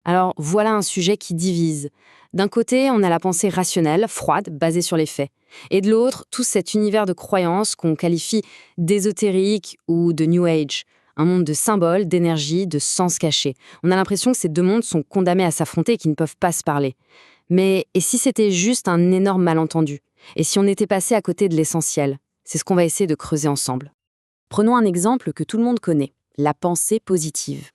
Alors voilà un sujet qui divise. D'un côté, on a la pensée rationnelle, froide, basée sur les faits. Et de l'autre, tout cet univers de croyances qu'on qualifie d'ésotérique ou de New Age. Un monde de symboles, d'énergie, de sens cachés. On a l'impression que ces deux mondes sont condamnés à s'affronter et qu'ils ne peuvent pas se parler. Mais et si c'était juste un énorme malentendu? Et si on était passé à côté de l'essentiel? C'est ce qu'on va essayer de creuser ensemble. Prenons un exemple que tout le monde connaît, la pensée positive.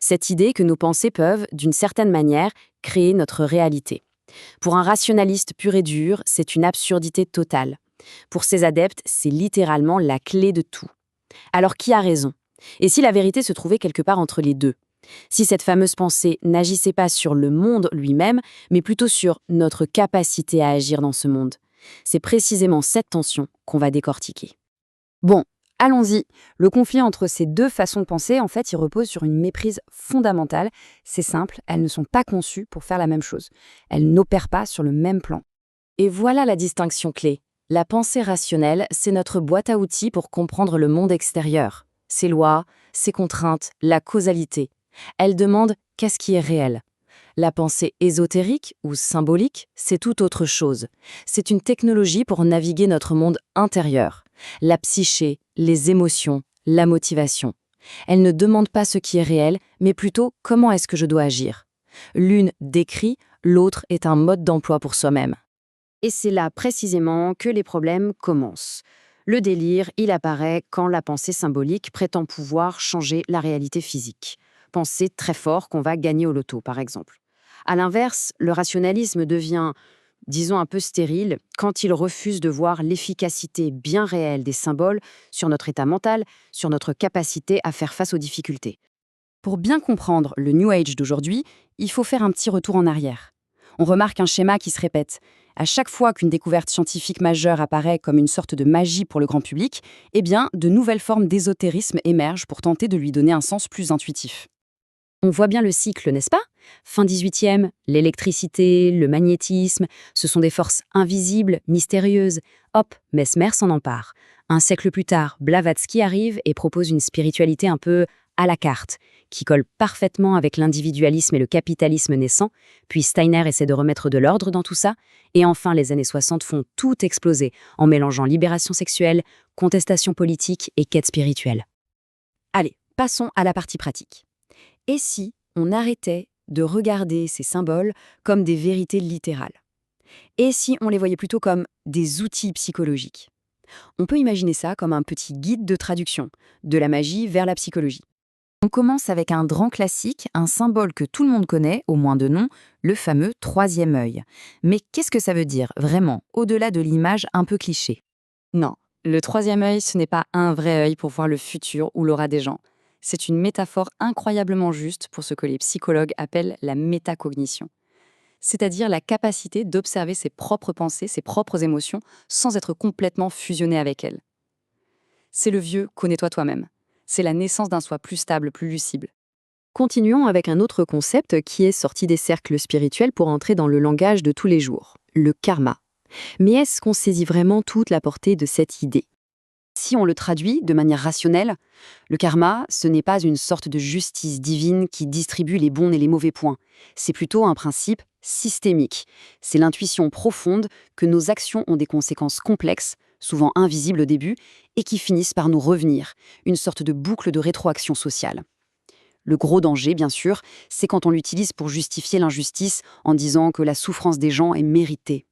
Cette idée que nos pensées peuvent, d'une certaine manière, créer notre réalité. Pour un rationaliste pur et dur, c'est une absurdité totale. Pour ses adeptes, c'est littéralement la clé de tout. Alors qui a raison? Et si la vérité se trouvait quelque part entre les deux? Si cette fameuse pensée n'agissait pas sur le monde lui-même, mais plutôt sur notre capacité à agir dans ce monde? C'est précisément cette tension qu'on va décortiquer. Bon, allons-y. Le conflit entre ces deux façons de penser, en fait, il repose sur une méprise fondamentale. C'est simple, elles ne sont pas conçues pour faire la même chose. Elles n'opèrent pas sur le même plan. Et voilà la distinction clé. La pensée rationnelle, c'est notre boîte à outils pour comprendre le monde extérieur. Ses lois, ses contraintes, la causalité. Elle demande qu'est-ce qui est réel. La pensée ésotérique ou symbolique, c'est tout autre chose. C'est une technologie pour naviguer notre monde intérieur. La psyché, les émotions, la motivation. Elle ne demande pas ce qui est réel, mais plutôt comment est-ce que je dois agir. L'une décrit, l'autre est un mode d'emploi pour soi-même. Et c'est là précisément que les problèmes commencent. Le délire, il apparaît quand la pensée symbolique prétend pouvoir changer la réalité physique. Penser très fort qu'on va gagner au loto, par exemple. À l'inverse, le rationalisme devient, disons, un peu stérile quand il refuse de voir l'efficacité bien réelle des symboles sur notre état mental, sur notre capacité à faire face aux difficultés. Pour bien comprendre le New Age d'aujourd'hui, il faut faire un petit retour en arrière. On remarque un schéma qui se répète. À chaque fois qu'une découverte scientifique majeure apparaît comme une sorte de magie pour le grand public, eh bien, de nouvelles formes d'ésotérisme émergent pour tenter de lui donner un sens plus intuitif. On voit bien le cycle, n'est-ce pas? Fin 18e, l'électricité, le magnétisme, ce sont des forces invisibles, mystérieuses. Hop, Mesmer s'en empare. Un siècle plus tard, Blavatsky arrive et propose une spiritualité un peu à la carte, qui colle parfaitement avec l'individualisme et le capitalisme naissant, puis Steiner essaie de remettre de l'ordre dans tout ça, et enfin les années 60 font tout exploser en mélangeant libération sexuelle, contestation politique et quête spirituelle. Allez, passons à la partie pratique. Et si on arrêtait de regarder ces symboles comme des vérités littérales? Et si on les voyait plutôt comme des outils psychologiques? On peut imaginer ça comme un petit guide de traduction, de la magie vers la psychologie. On commence avec un grand classique, un symbole que tout le monde connaît, au moins de nom, le fameux troisième œil. Mais qu'est-ce que ça veut dire, vraiment, au-delà de l'image un peu cliché? Non, le troisième œil, ce n'est pas un vrai œil pour voir le futur ou l'aura des gens. C'est une métaphore incroyablement juste pour ce que les psychologues appellent la métacognition. C'est-à-dire la capacité d'observer ses propres pensées, ses propres émotions, sans être complètement fusionné avec elles. C'est le vieux « connais-toi toi-même ». C'est la naissance d'un soi plus stable, plus lucible. Continuons avec un autre concept qui est sorti des cercles spirituels pour entrer dans le langage de tous les jours, le karma. Mais est-ce qu'on saisit vraiment toute la portée de cette idée? Si on le traduit de manière rationnelle, le karma, ce n'est pas une sorte de justice divine qui distribue les bons et les mauvais points. C'est plutôt un principe systémique. C'est l'intuition profonde que nos actions ont des conséquences complexes, souvent invisibles au début, et qui finissent par nous revenir, une sorte de boucle de rétroaction sociale. Le gros danger, bien sûr, c'est quand on l'utilise pour justifier l'injustice en disant que la souffrance des gens est méritée.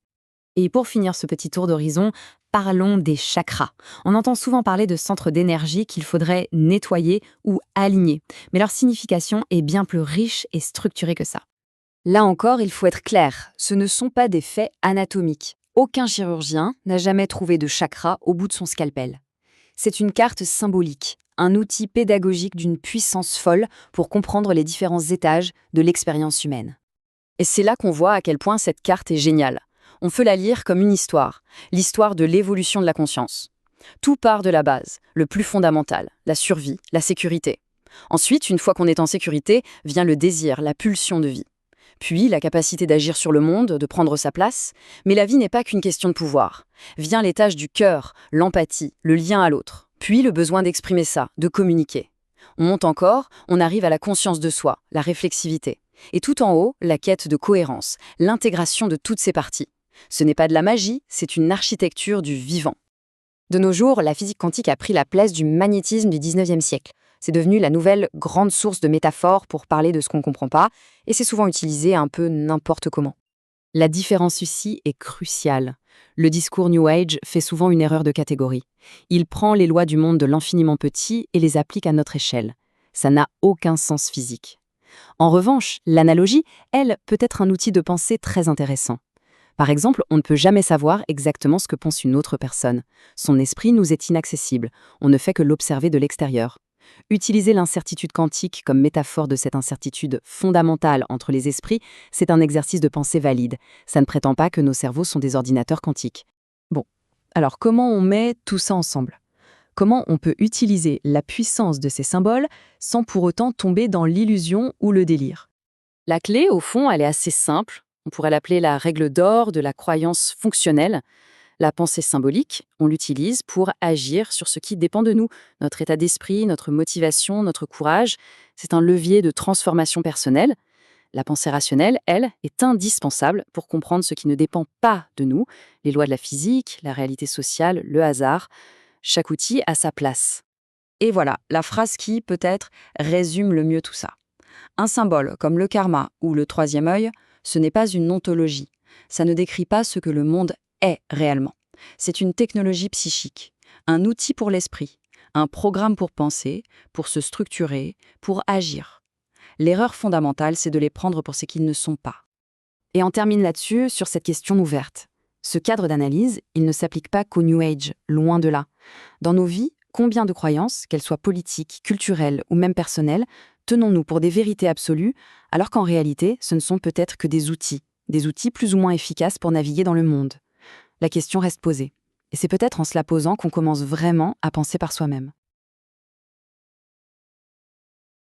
Et pour finir ce petit tour d'horizon, parlons des chakras. On entend souvent parler de centres d'énergie qu'il faudrait nettoyer ou aligner, mais leur signification est bien plus riche et structurée que ça. Là encore, il faut être clair, ce ne sont pas des faits anatomiques. Aucun chirurgien n'a jamais trouvé de chakra au bout de son scalpel. C'est une carte symbolique, un outil pédagogique d'une puissance folle pour comprendre les différents étages de l'expérience humaine. Et c'est là qu'on voit à quel point cette carte est géniale. On peut la lire comme une histoire, l'histoire de l'évolution de la conscience. Tout part de la base, le plus fondamental, la survie, la sécurité. Ensuite, une fois qu'on est en sécurité, vient le désir, la pulsion de vie. Puis, la capacité d'agir sur le monde, de prendre sa place. Mais la vie n'est pas qu'une question de pouvoir. Vient l'étage du cœur, l'empathie, le lien à l'autre. Puis, le besoin d'exprimer ça, de communiquer. On monte encore, on arrive à la conscience de soi, la réflexivité. Et tout en haut, la quête de cohérence, l'intégration de toutes ces parties. Ce n'est pas de la magie, c'est une architecture du vivant. De nos jours, la physique quantique a pris la place du magnétisme du 19e siècle. C'est devenu la nouvelle grande source de métaphores pour parler de ce qu'on ne comprend pas, et c'est souvent utilisé un peu n'importe comment. La différence ici est cruciale. Le discours New Age fait souvent une erreur de catégorie. Il prend les lois du monde de l'infiniment petit et les applique à notre échelle. Ça n'a aucun sens physique. En revanche, l'analogie, elle, peut être un outil de pensée très intéressant. Par exemple, on ne peut jamais savoir exactement ce que pense une autre personne. Son esprit nous est inaccessible, on ne fait que l'observer de l'extérieur. Utiliser l'incertitude quantique comme métaphore de cette incertitude fondamentale entre les esprits, c'est un exercice de pensée valide. Ça ne prétend pas que nos cerveaux sont des ordinateurs quantiques. Bon, alors comment on met tout ça ensemble ? Comment on peut utiliser la puissance de ces symboles sans pour autant tomber dans l'illusion ou le délire ? La clé, au fond, elle est assez simple. On pourrait l'appeler la règle d'or de la croyance fonctionnelle. La pensée symbolique, on l'utilise pour agir sur ce qui dépend de nous, notre état d'esprit, notre motivation, notre courage. C'est un levier de transformation personnelle. La pensée rationnelle, elle, est indispensable pour comprendre ce qui ne dépend pas de nous, les lois de la physique, la réalité sociale, le hasard. Chaque outil a sa place. Et voilà, la phrase qui, peut-être, résume le mieux tout ça. Un symbole comme le karma ou le troisième œil, ce n'est pas une ontologie. Ça ne décrit pas ce que le monde est réellement. C'est une technologie psychique, un outil pour l'esprit, un programme pour penser, pour se structurer, pour agir. L'erreur fondamentale, c'est de les prendre pour ce qu'ils ne sont pas. Et on termine là-dessus sur cette question ouverte. Ce cadre d'analyse, il ne s'applique pas qu'au New Age, loin de là. Dans nos vies, combien de croyances, qu'elles soient politiques, culturelles ou même personnelles, tenons-nous pour des vérités absolues, alors qu'en réalité, ce ne sont peut-être que des outils plus ou moins efficaces pour naviguer dans le monde ? La question reste posée. Et c'est peut-être en se la posant qu'on commence vraiment à penser par soi-même.